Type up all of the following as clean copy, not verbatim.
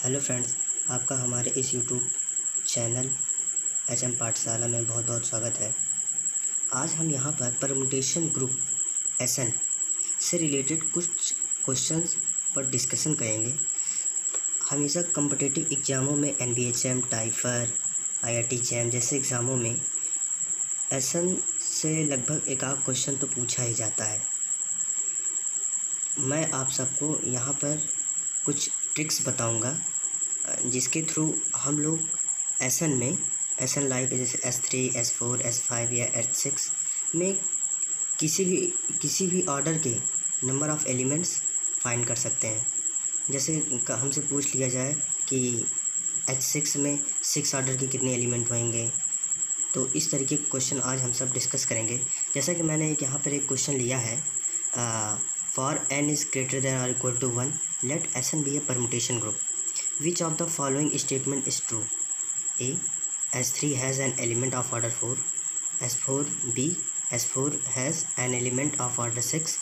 Hello friends, आपका हमारे इस यूट्यूब चैनल HM पाठशाला में बहुत बहुत स्वागत है। आज हम यहाँ पर परम्यूटेशन ग्रुप SN से रिलेटेड कुछ क्वेश्चंस पर डिस्कशन करेंगे। हमेशा कॉम्पिटिटिव एग्ज़ामों में NBHM, टाइफर, IIT JAM जैसे एग्ज़ामों में SN से लगभग एक आध क्वेश्चन तो पूछा ही जाता है। मैं आप सबको यहाँ पर कुछ ट्रिक्स बताऊंगा जिसके थ्रू हम लोग SN लाइक जैसे S3, S4, S5 या S6 में किसी भी ऑर्डर के नंबर ऑफ़ एलिमेंट्स फाइंड कर सकते हैं। जैसे हमसे पूछ लिया जाए कि H6 में 6 ऑर्डर के कितने एलिमेंट होंगे, तो इस तरीके के क्वेश्चन आज हम सब डिस्कस करेंगे। जैसा कि मैंने यहाँ पर एक क्वेश्चन लिया है, for n is greater than और equal to 1 let SN be a permutation group. Which of the following statement is true? A. S3 has an element of order 4. S4 B. S4 has an element of order 6.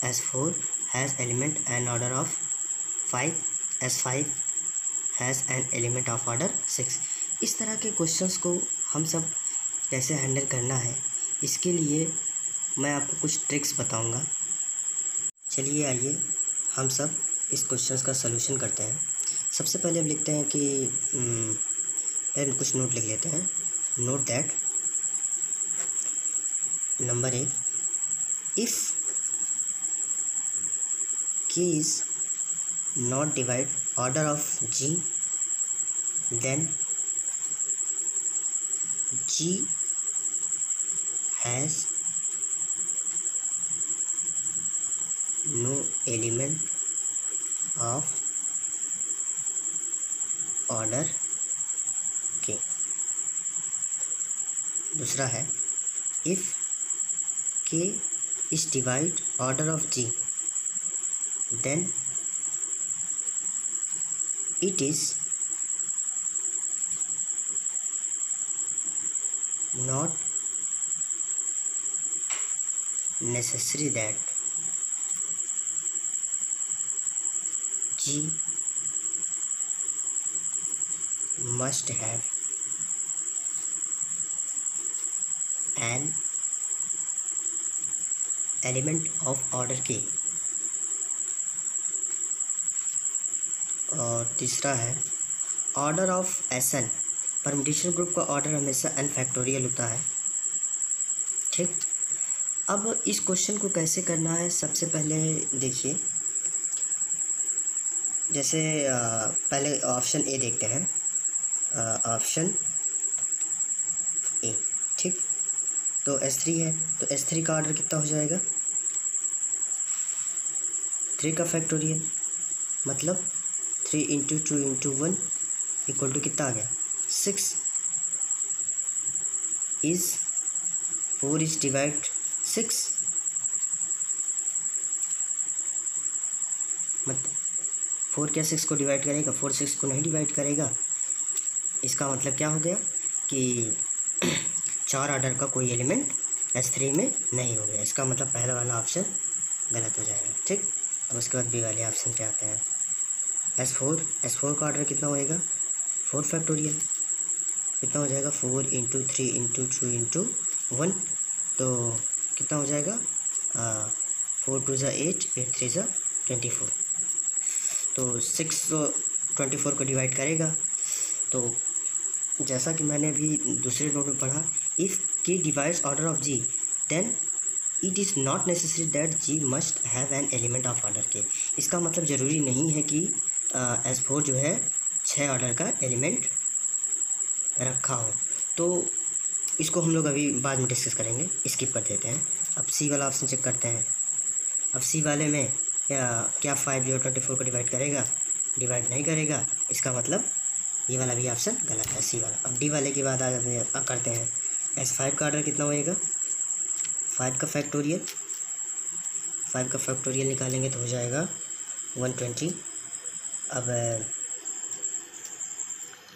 S4 has element and order of 5. S5 has an element of order 6. इस तरह के questions को हम सब कैसे handle करना है, इसके लिए मैं आपको कुछ ट्रिक्स बताऊंगा। चलिए आइए हम सब इस क्वेश्चंस का सलूशन करते हैं। सबसे पहले हम लिखते हैं कि पहले कुछ नोट लिख लेते हैं। Note that number 1, if K is not divide order of G, then G has no element of order K। दूसरा है, if K is divide order of G, then it is not necessary that G must have an element of order K। और तीसरा है, order of SN permutation group का order हमेशा n factorial होता है। ठीक, अब इस क्वेश्चन को कैसे करना है, सबसे पहले देखिए। जैसे पहले ऑप्शन ए देखते हैं, ऑप्शन ए। ठीक, तो S3 है, तो S3 का ऑर्डर कितना हो जाएगा, 3 का फैक्टोरियल, मतलब 3 × 2 × 1 इक्वल टू कितना आ गया, 6 इज़ 4 इज डिवाइड 6, मतलब 4 क्या 6 को डिवाइड करेगा, 4 6 को नहीं डिवाइड करेगा। इसका मतलब क्या हो गया कि 4 ऑर्डर का कोई एलिमेंट S3 में नहीं हो गया। इसका मतलब पहला वाला ऑप्शन गलत हो जाएगा। ठीक, अब उसके बाद बी वाले ऑप्शन पे आते हैं। S4 का ऑर्डर कितना होएगा, 4 फैक्टोरियल, कितना हो जाएगा, 4 × 3 × 2 × 1, तो कितना हो जाएगा, 4 2 = 8, 8 3 = 24, तो 6 तो 24 को डिवाइड करेगा। तो जैसा कि मैंने अभी दूसरे नोट में पढ़ा, if K divides order of G, then it is not necessary that G must have an element of order K। इसका मतलब ज़रूरी नहीं है कि S4 जो है 6 ऑर्डर का एलिमेंट रखा हो। तो इसको हम लोग अभी बाद में डिस्कस करेंगे, स्किप कर देते हैं। अब सी वाला ऑप्शन चेक करते हैं। अब सी वाले में क्या 5 जो 24 को डिवाइड करेगा, डिवाइड नहीं करेगा। इसका मतलब ये वाला भी ऑप्शन गलत है, सी वाला। अब डी वाले की बात आ जाते हैं, करते हैं। S5 का ऑर्डर कितना होएगा, 5 का फैक्टोरियल, 5 का फैक्टोरियल निकालेंगे तो हो जाएगा 120। अब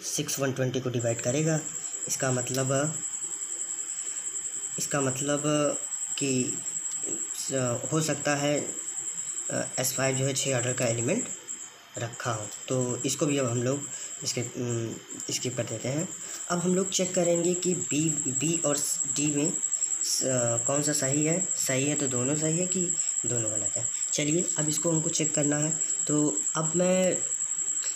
6 120 को डिवाइड करेगा। इसका मतलब कि हो सकता है S5 जो है 6 ऑर्डर का एलिमेंट रखा हो, तो इसको भी अब हम लोग स्किप कर देते हैं। अब हम लोग चेक करेंगे कि बी और डी में कौन सा सही है। सही है तो दोनों सही है कि दोनों गलत है। चलिए अब इसको हमको चेक करना है। तो अब मैं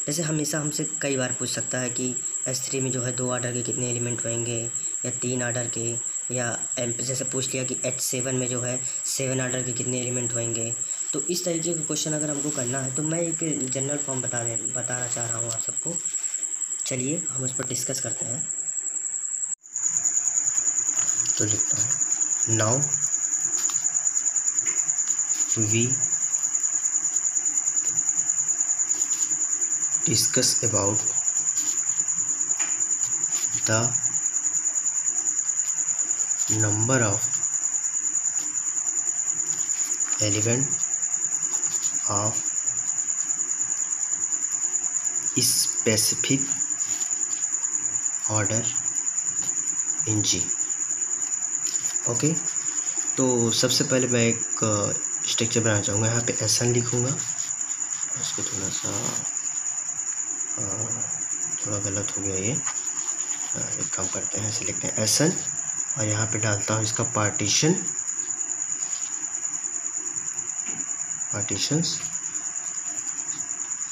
जैसे हमेशा हमसे कई बार पूछ सकता है कि S3 में जो है 2 आर्डर के कितने एलिमेंट होंगे या 3 आर्डर के, या जैसे पूछ लिया कि H7 में जो है 7 आर्डर के कितने एलिमेंट होंगे। तो इस तरीके का क्वेश्चन अगर हमको करना है तो मैं एक जनरल फॉर्म बताना चाह रहा हूँ आप सबको। चलिए हम उस पर डिस्कस करते हैं। तो लिखता हूँ, now we discuss about the number of element of specific order in G. Okay, तो सबसे पहले मैं एक स्ट्रक्चर बनाना चाहूँगा। यहाँ पे SN लिखूँगा, उसको थोड़ा गलत हो गया ये। एक काम करते हैं, ऐसे लिखते हैं SN, और यहाँ पे डालता हूँ इसका पार्टीशंस।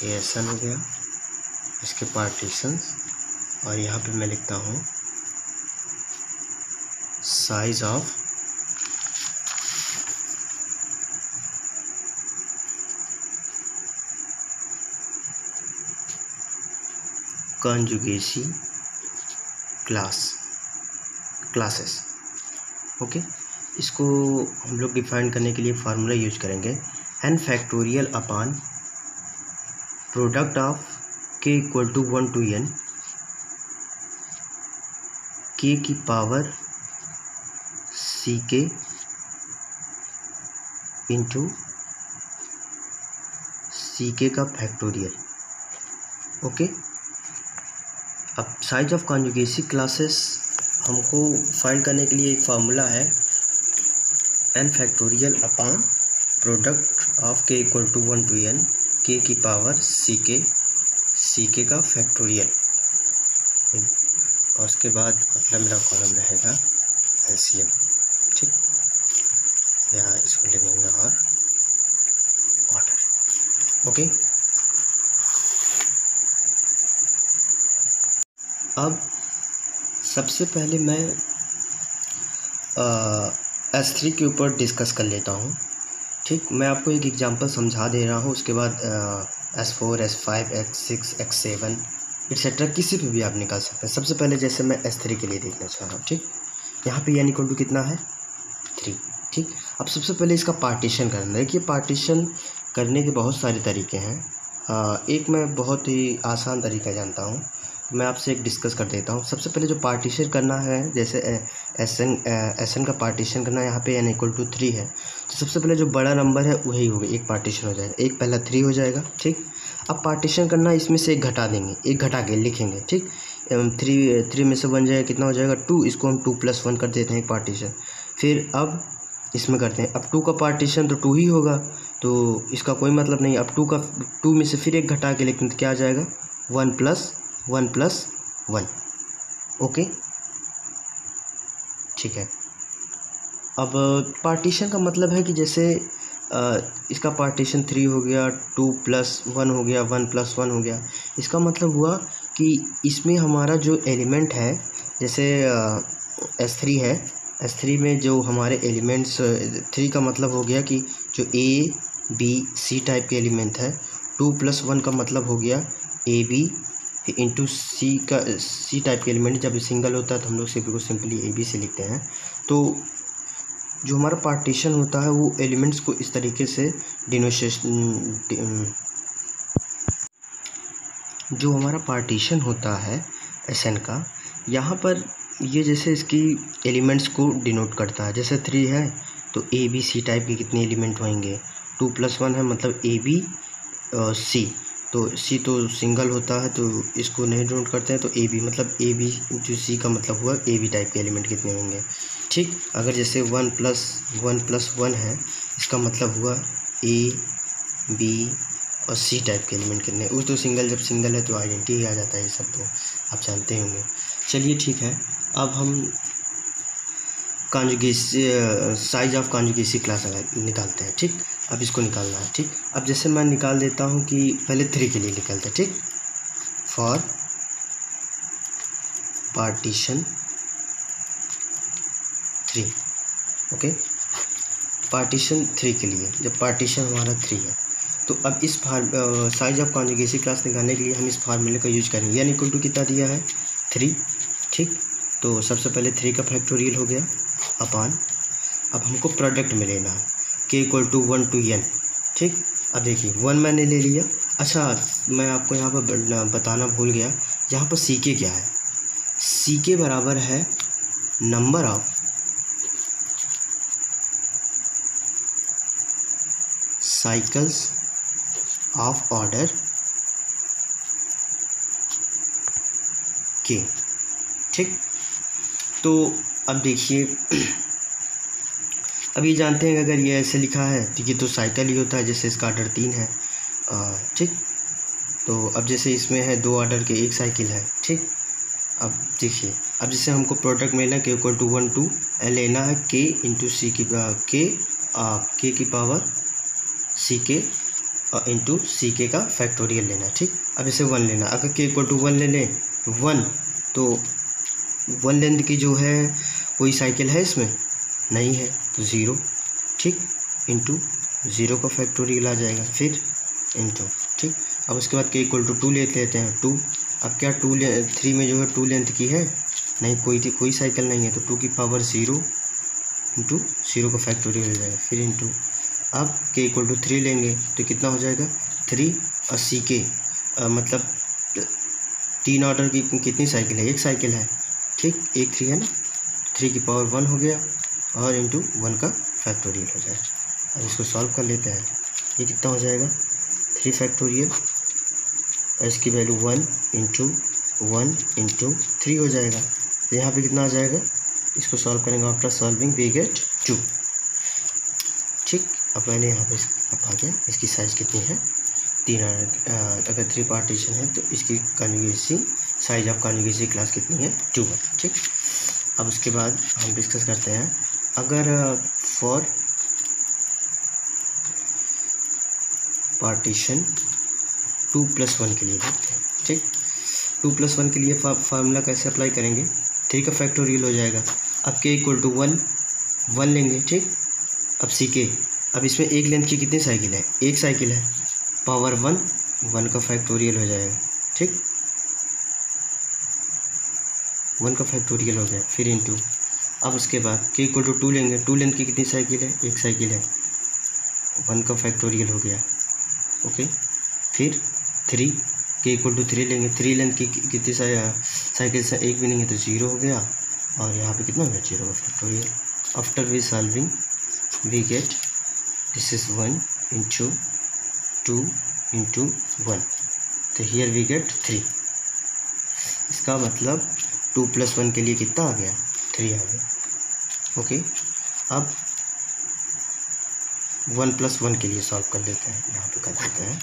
ये SN हो गया, इसके पार्टीशंस, और यहाँ पे मैं लिखता हूँ size of conjugacy classes. Okay, इसको हम लोग डिफाइन करने के लिए फार्मूला यूज करेंगे, n factorial upon product of k equal to 1 to n k की पावर ck इंटू ck का फैक्टोरियल। ओके, अब साइज ऑफ कॉन्जुगेसी क्लासेस हमको फाइंड करने के लिए एक फार्मूला है, n factorial upon product of k equal to 1 to n k की पावर ck का फैक्टोरियल। और उसके बाद मतलब मेरा कॉलम रहेगा LCM। ठीक, यहाँ इसको ले लेंगे और ऑर्डर। ओके, अब सबसे पहले मैं S3 के ऊपर डिस्कस कर लेता हूँ। ठीक, मैं आपको एक एग्जांपल समझा दे रहा हूँ, उसके बाद S4, S5, X6, X7 etcetera किसी पे भी आप निकाल सकते हैं। सबसे पहले जैसे मैं S3 के लिए देखना चाह रहा हूँ। ठीक, यहाँ पे n इक्वल टू कितना है 3। ठीक, अब सबसे पहले इसका पार्टीशन करना। देखिए, पार्टीशन करने के बहुत सारे तरीके हैं। एक मैं बहुत ही आसान तरीका जानता हूँ, मैं आपसे एक डिस्कस कर देता हूँ। सबसे पहले जो पार्टीशन करना है, जैसे SN का पार्टीशन करना, यहाँ पे n इक्वल टू 3 है, तो सबसे पहले जो बड़ा नंबर है वही होगा, एक पार्टीशन हो जाएगा, एक पहला 3 हो जाएगा। ठीक, अब पार्टीशन करना, इसमें से एक घटा देंगे, एक घटा के लिखेंगे। ठीक, 3 में से बन जाएगा, कितना हो जाएगा 2, इसको हम 2+1 कर देते हैं एक पार्टीशन। फिर अब इसमें करते हैं, अब 2 का पार्टीशन तो 2 ही होगा, तो इसका कोई मतलब नहीं। अब 2 में से फिर एक घटा के लिखते हैं, तो क्या आ जाएगा 1+1+1। ओके, ठीक है। अब पार्टीशन का मतलब है कि जैसे इसका पार्टीशन 3 हो गया, 2+1 हो गया, 1+1 हो गया। इसका मतलब हुआ कि इसमें हमारा जो एलिमेंट है, जैसे S3 है, S3 में जो हमारे एलिमेंट्स 3 का मतलब हो गया कि जो A, B, C टाइप के एलिमेंट है। 2+1 का मतलब हो गया AB इंटू C टाइप के एलिमेंट। जब सिंगल होता है तो हम लोग सिर्फ को सिंपली AB से लिखते हैं। तो जो हमारा पार्टीशन होता है वो एलिमेंट्स को इस तरीके से जो हमारा पार्टीशन होता है SN का, यहाँ पर ये जैसे इसकी एलिमेंट्स को डिनोट करता है। जैसे 3 है तो AB C टाइप के कितने एलिमेंट होंगे, 2+1 है मतलब AB C, तो C तो सिंगल होता है तो इसको नहीं डिनोट करते हैं, तो AB मतलब AB जो C का मतलब हुआ AB टाइप के एलिमेंट कितने होंगे। ठीक, अगर जैसे 1+1+1 है, इसका मतलब हुआ A, B और सी टाइप के एलिमेंट कितने। वो तो सिंगल, जब सिंगल है तो आइडेंटिटी ही आ जाता है, ये सब तो आप जानते होंगे। चलिए ठीक है, अब हम कॉन्जुगेसी, साइज ऑफ कॉन्जुगेसी क्लास निकालते हैं। ठीक, अब इसको निकालना है। ठीक, अब जैसे मैं निकाल देता हूँ कि पहले 3 के लिए निकालते हैं। ठीक, फॉर पार्टीशन 3, ओके, पार्टीशन 3 के लिए, जब पार्टीशन हमारा 3 है तो अब इस साइज ऑफ कॉन्जुगेसी क्लास निकालने के लिए हम इस फार्मूले का यूज करेंगे। यानी इक्वल टू कितना दिया है 3। ठीक, तो सबसे पहले 3 का फैक्टोरियल हो गया अपान, अब हमको प्रोडक्ट में लेना है k equal to 1 to n। ठीक, अब देखिए 1 मैंने ले लिया। अच्छा, मैं आपको यहाँ पर बताना भूल गया, यहाँ पर सी के क्या है। सी के बराबर है number of cycles of order के। ठीक, तो अब देखिए, अब ये जानते हैं कि अगर ये ऐसे लिखा है तो ये तो साइकिल ही होता है, जैसे इसका ऑर्डर 3 है। ठीक, तो अब जैसे इसमें है 2 ऑर्डर के 1 साइकिल है। ठीक, अब देखिए, अब जैसे हमको प्रोडक्ट में लेना k equal to 1 to n लेना है, k इंटू सी की k की पावर सी के इंटू सी के का फैक्टोरियल लेना है। ठीक, अब इसे 1 लेना, अगर k इक्वल टू 1 ले लें 1 तो 1 लेंथ की जो है कोई साइकिल है इसमें नहीं है तो 0। ठीक, इंटू 0 का फैक्टोरियल आ जाएगा, फिर इंटू। ठीक, अब उसके बाद k इक्वल टू 2 लेते हैं 2। अब क्या 3 में जो है 2 लेंथ की है नहीं, कोई साइकिल नहीं है, तो 2 की पावर 0 इंटू 0 का फैक्टोरियल हो जाएगा, फिर इंटू। अब k इक्वल टू 3 लेंगे तो कितना हो जाएगा 3 और सी के मतलब 3 ऑर्डर की कितनी साइकिल है, 1 साइकिल है। ठीक, 1 3 है ना, 3 की पावर 1 हो गया और इंटू 1 का फैक्टोरियल हो जाएगा। अब इसको सॉल्व कर लेते हैं, ये कितना हो जाएगा 3 फैक्टोरियल और इसकी वैल्यू 1 इंटू 1 इंटू 3 हो जाएगा। तो यहाँ पे कितना आ जाएगा, इसको सॉल्व करेंगे, आफ्टर सॉल्विंग वी गेट 2। ठीक, अब मैंने यहाँ पे आ गया, इसकी साइज़ कितनी है 3 ऑर्डर, अगर 3 पार्टीशन है तो इसकी कॉन्जुगेसी साइज ऑफ कॉन्जुगेसी क्लास कितनी है 2 है। ठीक, अब उसके बाद हम डिस्कस करते हैं, अगर फॉर पार्टीशन 2+1 के लिए देखते हैं। ठीक, 2+1 के लिए फार्मूला कैसे अप्लाई करेंगे, 3 का फैक्टोरियल हो जाएगा। अब k इक्वल टू 1 लेंगे। ठीक, अब सी के, अब इसमें 1 लेंथ की कितनी साइकिल है, 1 साइकिल है, पावर 1 का फैक्टोरियल हो जाएगा। ठीक, 1 का फैक्टोरियल हो गया, फिर इंटू। अब उसके बाद k इक्वल टू 2 लेंगे, 2 लेंथ की कितनी साइकिल है, 1 साइकिल है, 1 का फैक्टोरियल हो गया। ओके, फिर 3 k इक्वल टू 3 लेंगे, 3 लेंथ की कितनी साइकिल से 1 भी नहीं है तो 0 हो गया, और यहाँ पे कितना हो गया 0 का factorial. After we solving we get this is 1 into 2 into 1, तो हियर वी गेट 3। इसका मतलब 2+1 के लिए कितना आ गया 3 आ गया। ओके, अब 1+1 के लिए सॉल्व कर लेते हैं, यहाँ पे कर देते हैं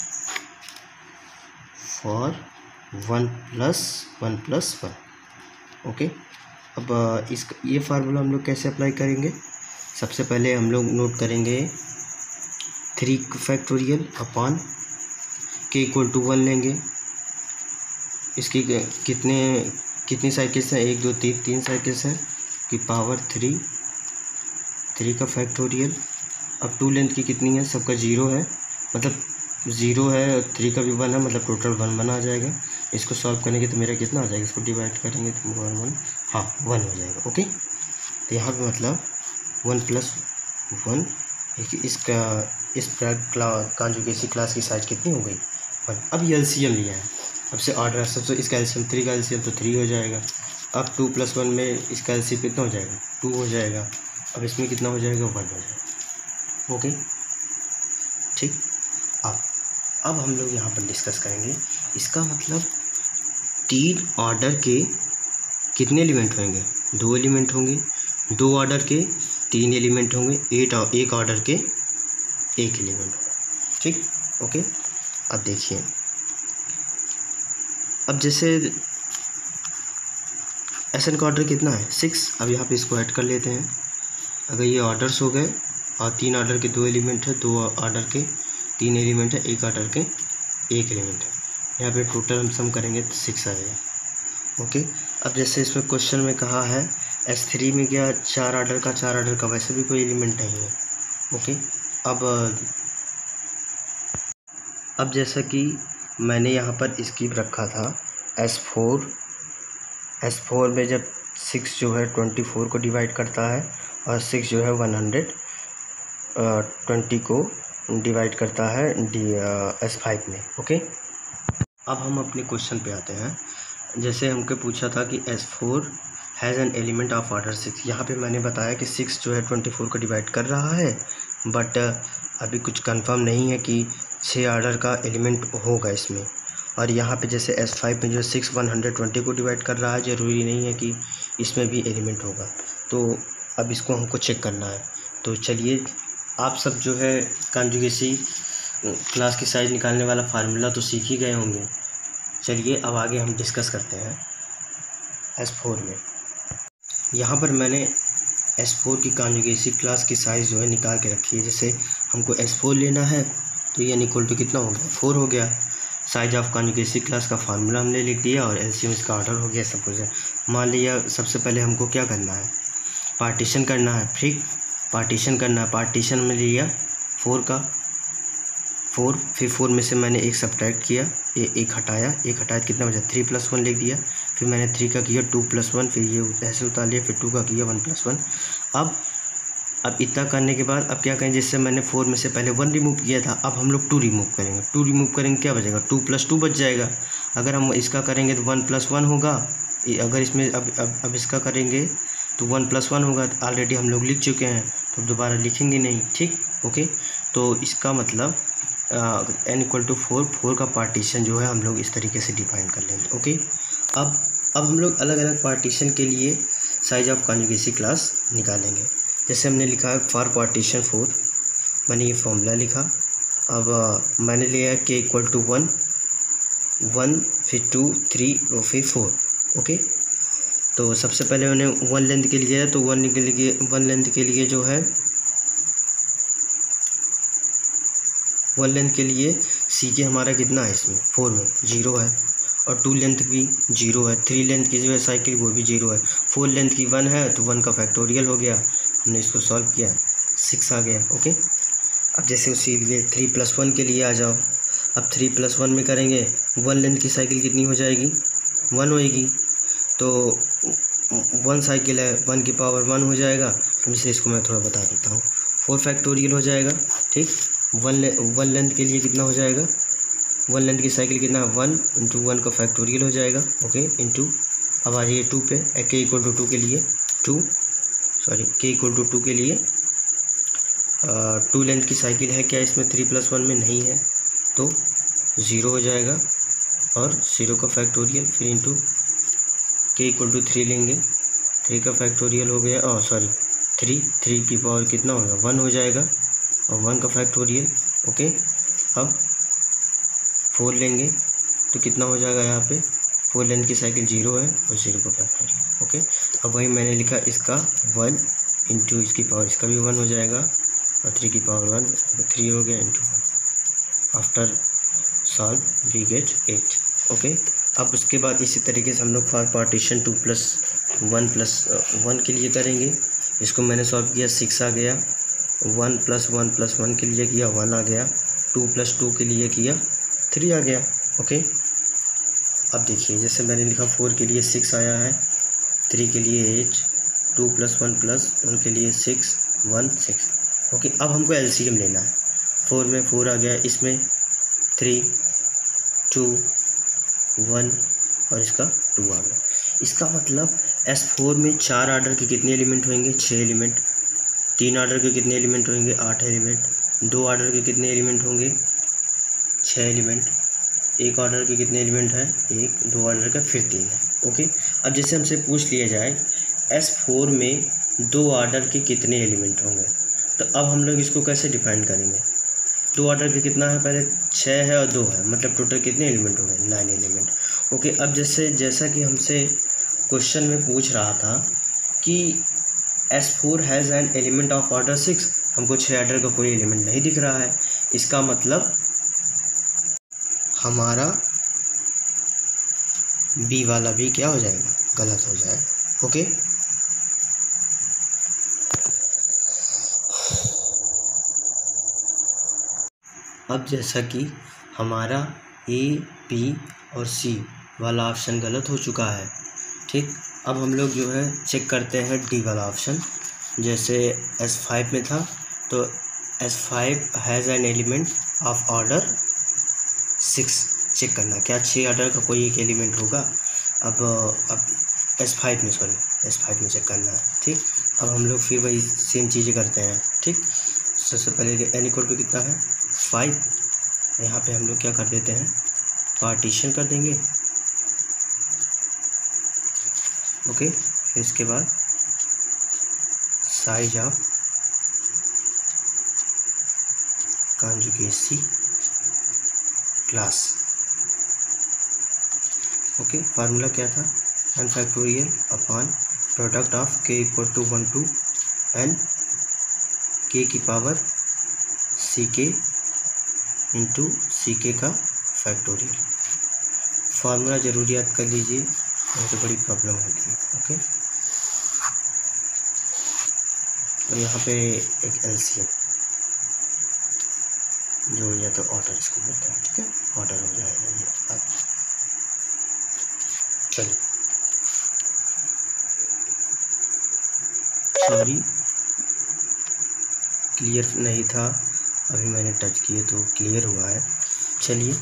फॉर 1+1+1। ओके, अब ये फार्मूला हम लोग कैसे अप्लाई करेंगे, सबसे पहले हम लोग नोट करेंगे 3 factorial upon k equal to 1 लेंगे, इसकी कितनी साइकिल्स हैं, 1 2 3 साइकिल्स हैं की पावर 3 का फैक्टोरियल। अब 2 लेंथ की कितनी है, सबका 0 है, मतलब 0 है, 3 का भी 1 है, मतलब टोटल 1 बना आ जाएगा। इसको सॉल्व करेंगे तो मेरा कितना आ जाएगा, इसको डिवाइड करेंगे तो 1 हाँ 1 हो जाएगा। ओके, तो यहाँ पे मतलब 1+1, इस कॉन्जुगेसी क्लास की साइज कितनी हो गई 1। अब ये एलसीएम लिया है, अब से ऑर्डर सबसे इसका एलसीएम 3 का एलसीएम तो 3 हो जाएगा। अब 2+1 में इसका एलसीएम कितना हो जाएगा 2 हो जाएगा, अब इसमें कितना हो जाएगा 1 हो जाएगा। ओके, ठीक, अब हम लोग यहाँ पर डिस्कस करेंगे, इसका मतलब 3 ऑर्डर के कितने एलिमेंट होंगे, 2 एलिमेंट होंगे, 2 ऑर्डर के 3 एलिमेंट होंगे, 1 ऑर्डर के 1 एलिमेंट होगा। ठीक, ओके, अब देखिए, अब जैसे एसएन का ऑर्डर कितना है 6। अब यहाँ पे इसको ऐड कर लेते हैं। अगर ये ऑर्डर्स हो गए और 3 ऑर्डर के 2 एलिमेंट है, 2 ऑर्डर के 3 एलिमेंट है, 1 ऑर्डर के 1 एलिमेंट है, यहाँ पे टोटल हम सम करेंगे तो 6 आएगा। ओके, अब जैसे इसमें क्वेश्चन में कहा है S3 में क्या 4 ऑर्डर का वैसे भी कोई एलिमेंट नहीं है। ओके, अब जैसा कि मैंने यहाँ पर स्किप रखा था S4 में जब 6 जो है 24 को डिवाइड करता है और 6 जो है 120 को डिवाइड करता है S5 में। ओके, अब हम अपने क्वेश्चन पे आते हैं। जैसे हमको पूछा था कि S4 has an element of order 6। यहाँ पे मैंने बताया कि 6 जो है 24 को डिवाइड कर रहा है, बट अभी कुछ कंफर्म नहीं है कि 6 ऑर्डर का एलिमेंट होगा इसमें। और यहाँ पे जैसे S5 में जो 6 120 को डिवाइड कर रहा है, ज़रूरी नहीं है कि इसमें भी एलिमेंट होगा। तो अब इसको हमको चेक करना है। तो चलिए, आप सब जो है कॉन्जुगेसी क्लास की साइज निकालने वाला फार्मूला तो सीख ही गए होंगे। चलिए अब आगे हम डिस्कस करते हैं S4 में। यहाँ पर मैंने S4 की कॉन्जुगेसी क्लास की साइज़ जो है निकाल के रखी है। जैसे हमको S4 लेना है तो ये इक्वल टू कितना हो गया 4 हो गया। साइज ऑफ कॉन्जुगेसी क्लास का फार्मूला हमने लिख दिया और एलसीएम इसका ऑर्डर हो गया सब कुछ। मान लिया सबसे पहले हमको क्या करना है, पार्टीशन करना है। ठीक, पार्टीशन करना है। पार्टीशन में लिया 4 का 4, फिर 4 में से मैंने 1 सब्ट्रैक्ट किया, एक हटाया कितना बचा 3 + 1 लिख दिया। फिर मैंने 3 का किया 2 + 1, फिर ये ऐसे उतार लिया, फिर 2 का किया 1 + 1। अब इतना करने के बाद अब क्या करें, जैसे मैंने 4 में से पहले 1 रिमूव किया था, अब हम लोग 2 रिमूव करेंगे। 2 रिमूव करेंगे क्या बचेगा 2 + 2 बच जाएगा। अगर हम इसका करेंगे तो 1 + 1 होगा। अगर इसमें अब इसका करेंगे तो 1 + 1 होगा। ऑलरेडी हम लोग लिख चुके हैं तो दोबारा लिखेंगे नहीं। ठीक, ओके। तो इसका मतलब n = 4 का पार्टीशन जो है हम लोग इस तरीके से डिफाइन कर लेंगे। ओके, अब हम लोग अलग अलग पार्टीशन के लिए साइज ऑफ कॉन्जुगेसी क्लास निकालेंगे। जैसे हमने लिखा है फॉर पार्टीशन 4, मैंने ये फॉर्मूला लिखा। अब मैंने लिया k = 1 फिर 2 3 और फिर 4। ओके, तो सबसे पहले मैंने 1 लेंथ के लिए तो 1 लेंथ के लिए जो है 1 लेंथ के लिए सी के हमारा कितना है इसमें 4 में 0 है, और 2 लेंथ भी 0 है, 3 लेंथ की जो है साइकिल वो भी 0 है, 4 लेंथ की 1 है तो 1 का फैक्टोरियल हो गया। हमने इसको सॉल्व किया 6 आ गया। ओके, अब जैसे उसी लिए 3 + 1 के लिए आ जाओ। अब 3 + 1 में करेंगे 1 लेंथ की साइकिल कितनी हो जाएगी 1 होएगी, तो 1 साइकिल है 1 की पावर 1 हो जाएगा। जैसे इसको मैं थोड़ा बता देता हूँ, 4 फैक्टोरियल हो जाएगा। ठीक, 1 लेंथ के लिए कितना हो जाएगा 1 लेंथ की साइकिल कितना 1 × 1 का फैक्टोरियल हो जाएगा। ओके, इंटू अब आ जाइए 2 पे, k = 2 के लिए k = 2 के लिए 2 लेंथ की साइकिल है क्या इसमें 3 + 1 में नहीं है तो 0 हो जाएगा, और 0 का फैक्टोरियल फिर इंटू k = 3 लेंगे, 3 का फैक्टोरियल हो गया 3 की पावर कितना होगा 1 हो जाएगा, और 1 का फैक्टोरियल। ओके, अब 4 लेंगे तो कितना हो जाएगा, यहाँ पे 4 लेंथ की साइकिल 0 है और 0 का फैक्टोरियल। ओके, अब वही मैंने लिखा इसका 1 इंटू इसकी पावर इसका भी 1 हो जाएगा, और 3 की पावर 1 3 हो गया into 1। After solve we get 8। Okay, अब उसके बाद इसी तरीके से हम लोग फॉर पार्टीशन 2 + 1 के लिए करेंगे। इसको मैंने सॉल्व किया 6 आ गया, 1 + 1 के लिए किया 1 आ गया, 2 + 2 के लिए किया 3 आ गया। ओके, अब देखिए जैसे मैंने लिखा 4 के लिए 6 आया है, 3 के लिए 8, 2 + 1 के लिए 6 1 6। ओके, अब हमको एलसीएम लेना है। 4 में 4 आ गया, इसमें 3 2 1 और इसका 2 आ गया। इसका मतलब S4 में 4 ऑर्डर के कितने एलिमेंट होंगे 6 एलिमेंट, 3 ऑर्डर के कितने एलिमेंट होंगे 8 एलिमेंट, 2 ऑर्डर के कितने एलिमेंट होंगे 6 एलिमेंट, 1 ऑर्डर के कितने एलिमेंट है 1, 2 ऑर्डर का फिर 3 है। ओके, अब जैसे हमसे पूछ लिया जाए S4 में 2 ऑर्डर के कितने एलिमेंट होंगे, तो अब हम लोग इसको कैसे डिफाइन करेंगे। टू ऑर्डर के कितना है, पहले 6 है और 2 है, मतलब टोटल कितने एलिमेंट हो गए, 9 एलिमेंट। ओके, अब जैसा कि हमसे क्वेश्चन में पूछ रहा था कि S4 has an element of order 6, हमको 6 ऑर्डर का कोई एलिमेंट नहीं दिख रहा है, इसका मतलब हमारा बी वाला भी क्या हो जाएगा, गलत हो जाएगा। ओके, अब जैसा कि हमारा ए, बी और सी वाला ऑप्शन गलत हो चुका है, ठीक। अब हम लोग जो है चेक करते हैं डी वाला ऑप्शन। जैसे S5 में था तो S5 has an element of order 6, check करना क्या 6 ऑर्डर का कोई एक एलिमेंट होगा। अब S5 में चेक करना है, ठीक। अब हम लोग फिर वही सेम चीज़ें करते हैं, ठीक। सबसे पहले n इक्वल टू कितना है 5, यहाँ पे हम लोग क्या कर देते हैं, पार्टीशन कर देंगे। ओके, फिर इसके बाद size of conjugacy class. Okay, formula क्या था, n factorial upon product of k equal to 1 to n k की पावर ck इंटू ck का फैक्टोरियल। फार्मूला ज़रूर याद कर लीजिए, नहीं तो बड़ी प्रॉब्लम होती है। ओके, और यहाँ पे एक LCM जो या तो ऑर्डर इसको बोलते हैं, ठीक है, ऑर्डर हो जाएगा ये। चलिए, सॉरी क्लियर नहीं था, अभी मैंने टच किए तो क्लियर हुआ है। चलिए,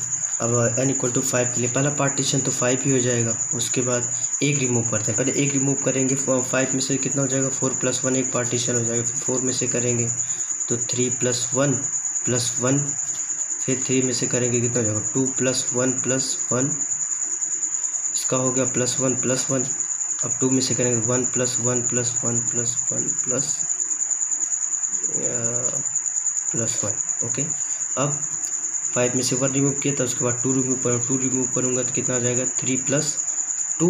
अब n इक्वल टू 5 के लिए पहला पार्टीशन तो 5 ही हो जाएगा, उसके बाद एक रिमूव करते हैं। पहले एक रिमूव करेंगे, 5 में से कितना हो जाएगा 4 + 1, एक पार्टीशन हो जाएगा। फिर 4 में से करेंगे तो 3 + 1 + 1, फिर 3 में से करेंगे कितना हो जाएगा 2 + 1 + 1, इसका हो गया +1 + 1। अब 2 में से करेंगे 1 + 1 + 1 + 1 + 1। ओके, अब 5 में से 1 रिमूव किया था, उसके बाद 2 रिमूव करूँगा तो कितना आ जाएगा 3 + 2,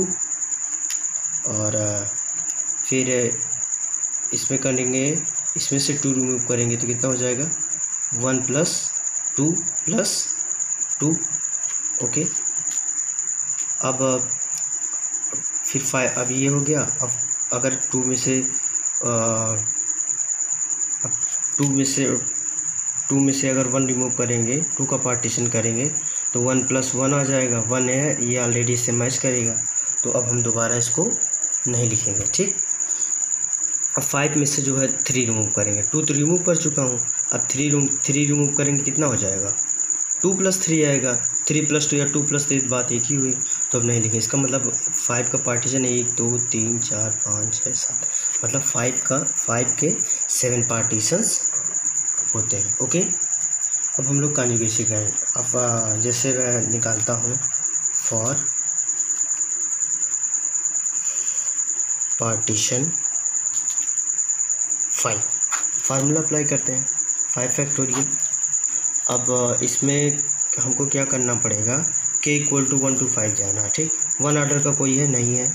और फिर इसमें करेंगे, इसमें से 2 रिमूव करेंगे तो कितना हो जाएगा 1 + 2 + 2। ओके, अब फिर 5, अब ये हो गया। अब अगर 2 में से 2 में से अगर 1 रिमूव करेंगे, 2 का पार्टीशन करेंगे तो 1 + 1 आ जाएगा, 1 है, ये ऑलरेडी इससे मैच करेगा, तो अब हम दोबारा इसको नहीं लिखेंगे, ठीक। अब 5 में से जो है 3 रिमूव करेंगे, 2 तो रिमूव कर चुका हूँ, अब 3 रिमूव करेंगे कितना हो जाएगा 2 + 3 आएगा। 3 + 2 या 2 + 3 बात एक ही हुई, तो अब नहीं लिखें। इसका मतलब 5 का पार्टीशन 1 2 3 4 5 6 7, मतलब 5 के 7 पार्टीशंस होते हैं। ओके, अब हम लोग कॉन्जुगेसी करें। अब जैसे मैं निकालता हूँ फॉर पार्टीशन 5, फार्मूला अप्लाई करते हैं 5 फैक्टोरियल। अब इसमें हमको क्या करना पड़ेगा, k इक्वल टू 1 to 5 जाना, ठीक। 1 ऑर्डर का कोई है नहीं है,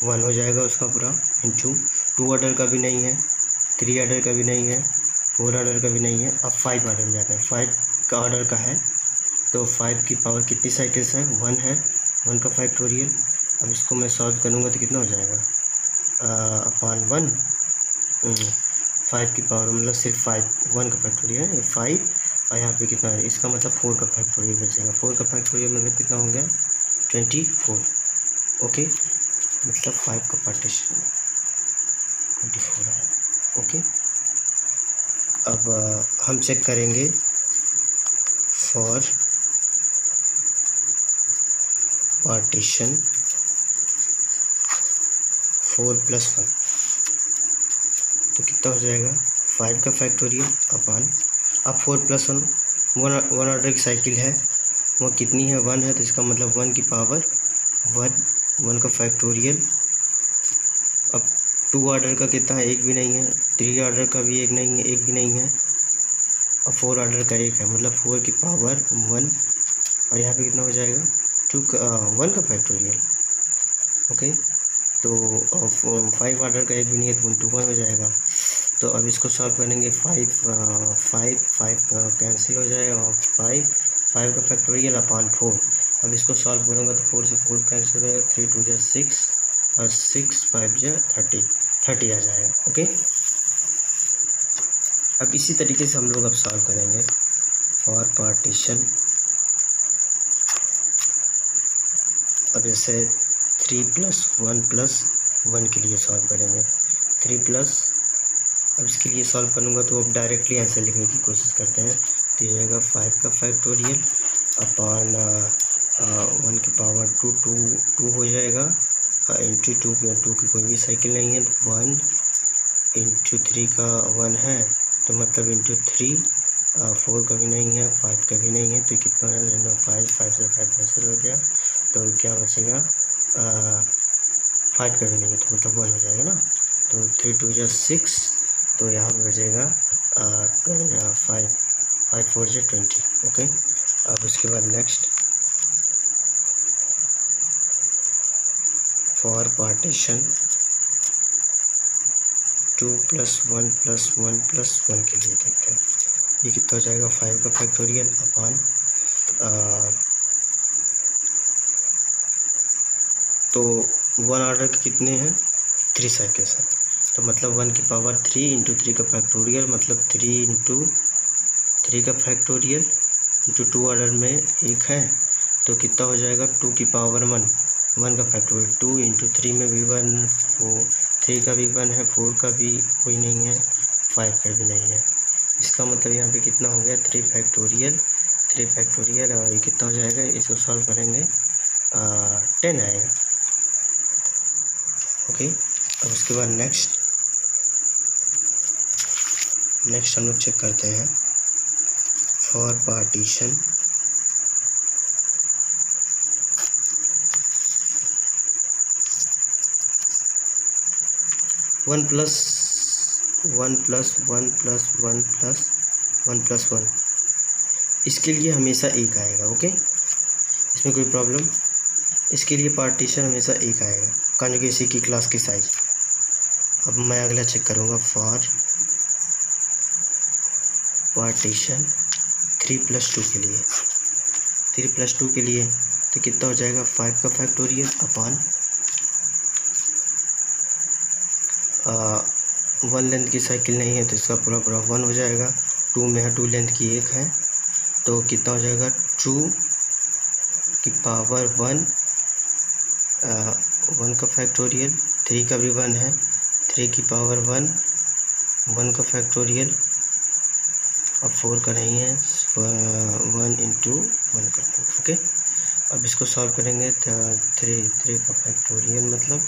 1 हो जाएगा उसका पूरा, इंटू 2 ऑर्डर का भी नहीं है, 3 ऑर्डर का भी नहीं है, 4 ऑर्डर का भी नहीं है। अब 5 ऑर्डर में जाते हैं, 5 का ऑर्डर का है तो 5 की पावर कितनी साइकिल्स है 1 है, 1 का फैक्टोरियल। अब इसको मैं सॉल्व करूँगा तो कितना हो जाएगा अपॉन 1, 5 की पावर मतलब सिर्फ 1 का फैक्टोरियल है 5, और यहाँ पे कितना है, इसका मतलब 4 का फैक्टोरियल बचेगा। 4 का फैक्टोरियल मतलब कितना हो गया 24। ओके, मतलब 5 का पार्टीशन 24 है। ओके, अब हम चेक करेंगे फॉर पार्टीशन 4 + 1 तो कितना हो जाएगा 5 का फैक्टोरियल अपॉन, अब 4 + 1 ऑर्डर की साइकिल है, वो कितनी है 1 है, तो इसका मतलब 1 की पावर 1 का फैक्टोरियल। अब 2 ऑर्डर का कितना है, एक भी नहीं है, 3 ऑर्डर का भी एक नहीं है, एक भी नहीं है, और 4 ऑर्डर का 1 है, मतलब 4 की पावर 1, और यहाँ पे कितना हो जाएगा 1 का फैक्टोरियल। ओके, तो 5 ऑर्डर का 1 भी नहीं है तो 1 to 1 हो जाएगा। तो अब इसको सॉल्व करेंगे, 5 कैंसिल हो जाएगा, और 5 का फैक्टोरियल अपॉन 4। अब इसको सॉल्व करूँगा तो 4 से 4 कैंसिल हो जाएगा, 3 2 6 और 6 5 30 आ जाएगा। ओके, अब इसी तरीके से हम लोग अब सॉल्व करेंगे फॉर पार्टीशन। अब जैसे 3 + 1 + 1 के लिए सॉल्व करेंगे, 3 प्लस, अब इसके लिए सॉल्व करूँगा तो अब डायरेक्टली आंसर लिखने की कोशिश करते हैं। तो ये आएगा 5 का फैक्टोरियल अपॉन 1 की पावर 2 हो जाएगा, इंटू 2 की कोई भी साइकिल नहीं है, तो 1 इंटू 3 का 1 है, तो मतलब इंटू 3, 4 का भी नहीं है, 5 का भी नहीं है, तो कितना है 5 से 5 कैंसिल हो गया, तो क्या बचेगा 5 का भी नहीं है, तो मतलब 1 हो जाएगा ना। तो 3 2 6, तो यहाँ पे बचेगा 5 4 20। ओके, अब उसके बाद नेक्स्ट फॉर पार्टीशन 2 + 1 + 1 + 1 के लिए देखते हैं ये कितना हो जाएगा, 5 का फैक्टोरियल अपॉन तो 1 ऑर्डर के कितने हैं 3 साइकिल्स हैं, तो मतलब 1 की पावर 3 इंटू 3 का फैक्टोरियल, मतलब 3 इंटू 3 का फैक्टोरियल इंटू 2 ऑर्डर में 1 है, तो कितना हो जाएगा 2 की पावर 1 का फैक्टोरियल, 2 इंटू 3 में भी 1, 3 का भी 1 है, 4 का भी कोई नहीं है, 5 का भी नहीं है। इसका मतलब यहाँ पे कितना हो गया 3 फैक्टोरियल, और ये कितना हो जाएगा, इसको सॉल्व करेंगे 10 आएगा। ओके, अब उसके बाद नेक्स्ट हम लोग चेक करते हैं फॉर पार्टीशन 1 + 1 + 1 + 1 + 1 + 1, इसके लिए हमेशा 1 आएगा। ओके, इसमें कोई प्रॉब्लम, इसके लिए पार्टीशन हमेशा 1 आएगा, कॉन्जुगेसी की क्लास की साइज। अब मैं अगला चेक करूँगा फॉर पार्टीशन 3 + 2 के लिए, 3 + 2 के लिए तो कितना हो जाएगा 5 का फैक्टोरियल अपॉन 1 लेंथ की साइकिल नहीं है तो इसका पूरा 1 हो जाएगा, 2 में है 2 लेंथ की 1 है, तो कितना हो जाएगा 2 की पावर 1 का फैक्टोरियल, 3 का भी 1 है, 3 की पावर 1 का फैक्टोरियल, अब 4 का नहीं है, 1 इंटू 1 का। ओके, अब इसको सॉल्व करेंगे, 3 का फैक्टोरियल मतलब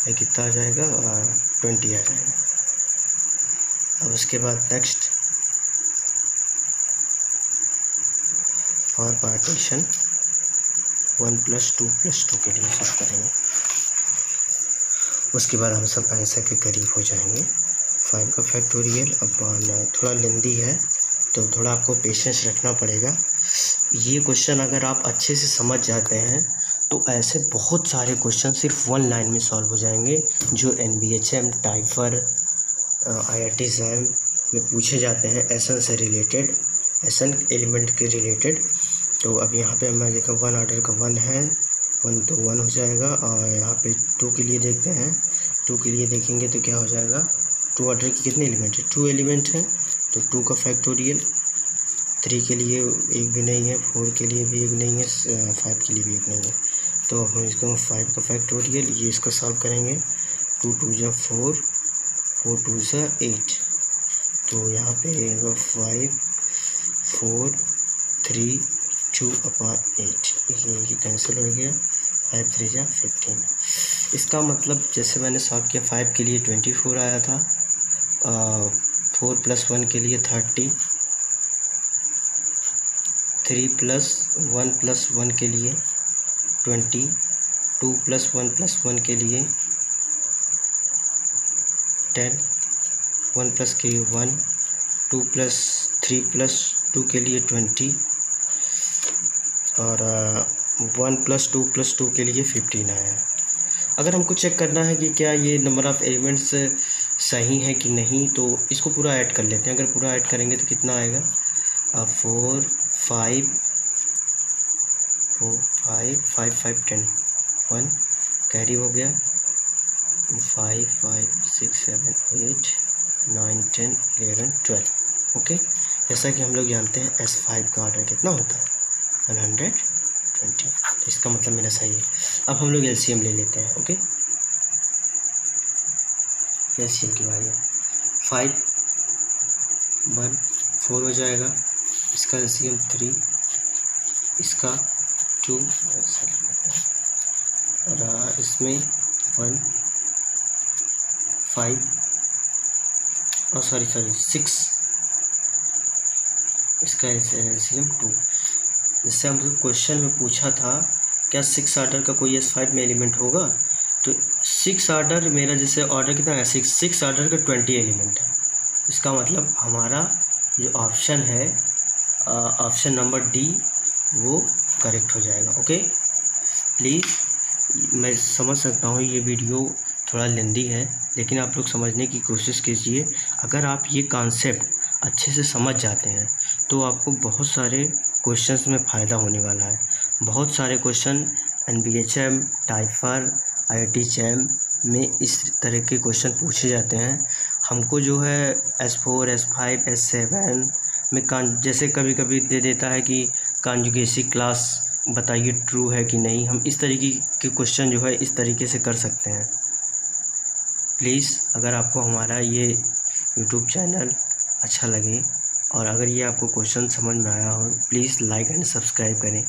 ये कितना आ जाएगा 20 आ जाएगा। अब उसके बाद नेक्स्ट फॉर पार्टीशन 1 + 2 + 2 के लिए सॉल्व करेंगे, उसके बाद हम सब आंसर के करीब हो जाएंगे। 5 का फैक्टोरियल अपॉन, थोड़ा लेंदी है तो थोड़ा आपको पेशेंस रखना पड़ेगा। ये क्वेश्चन अगर आप अच्छे से समझ जाते हैं तो ऐसे बहुत सारे क्वेश्चन सिर्फ 1 लाइन में सॉल्व हो जाएंगे, जो NBHM, टाइफर, IIT JAM में पूछे जाते हैं एसन से रिलेटेड, एसन एलिमेंट के रिलेटेड। तो अब यहाँ पे मैं देखा 1 ऑर्डर का 1 है, 1 तो 1 हो जाएगा, और यहाँ पे 2 के लिए देखते हैं, 2 के लिए देखेंगे तो क्या हो जाएगा, 2 ऑर्डर के कितने एलिमेंट है, 2 एलिमेंट है, तो 2 का फैक्टोरियल, 3 के लिए 1 भी नहीं है, 4 के लिए भी 1 नहीं है, 5 के लिए भी 1 नहीं है, तो हम इसको 5 का फैक्टोरियल, ये इसको सॉल्व करेंगे, 2 2 4, 4 2 8, तो यहाँ पे 5 4 3 2 अपॉन 8, ये कैंसिल हो गया, 5 3 15। इसका मतलब जैसे मैंने सॉल्व किया 5 के लिए 24 आया था, 4 + 1 के लिए 30, 3 + 1 + 1 के लिए 20, 2 + 1 + 1 के लिए 10, 1 + 1, 2 + 3+2 के लिए 20 और 1+2+2 के लिए 15 आया। अगर हमको चेक करना है कि क्या ये नंबर ऑफ़ एलिमेंट्स सही है कि नहीं, तो इसको पूरा ऐड कर लेते हैं। अगर पूरा ऐड करेंगे तो कितना आएगा? 4 5 5 5 10 1 कैरी हो गया, 5 5 6 7 8 9 10 11 12। ओके, जैसा कि हम लोग जानते हैं S5 का ऑर्डर कितना होता है? 120। तो इसका मतलब मेरा सही है। अब हम लोग LCM ले लेते हैं। ओके, LCM की बारी है। 5 1 4 हो जाएगा, इसका LCM 3, इसका 2 और इसमें 1 5 और सॉरी 6, इसका LCM 2। जैसे हम क्वेश्चन में पूछा था क्या 6 ऑर्डर का कोई S5 में एलिमेंट होगा, तो 6 ऑर्डर मेरा जैसे ऑर्डर कितना है? 6 ऑर्डर का 20 एलिमेंट है। इसका मतलब हमारा जो ऑप्शन है, ऑप्शन नंबर डी, वो करेक्ट हो जाएगा। ओके, प्लीज़, मैं समझ सकता हूँ ये वीडियो थोड़ा लेंदी है, लेकिन आप लोग समझने की कोशिश कीजिए। अगर आप ये कॉन्सेप्ट अच्छे से समझ जाते हैं तो आपको बहुत सारे क्वेश्चंस में फ़ायदा होने वाला है। बहुत सारे क्वेश्चन NBHM, टाइफर, IIT JAM में इस तरह के क्वेश्चन पूछे जाते हैं। हमको जो है S4, S5, S7 में जैसे कभी कभी दे देता है कि कॉन्जुगेसी क्लास बताइए ट्रू है कि नहीं। हम इस तरीके के क्वेश्चन जो है इस तरीके से कर सकते हैं। प्लीज़, अगर आपको हमारा ये यूट्यूब चैनल अच्छा लगे और अगर ये आपको क्वेश्चन समझ में आया हो, प्लीज़ लाइक एंड सब्सक्राइब करें।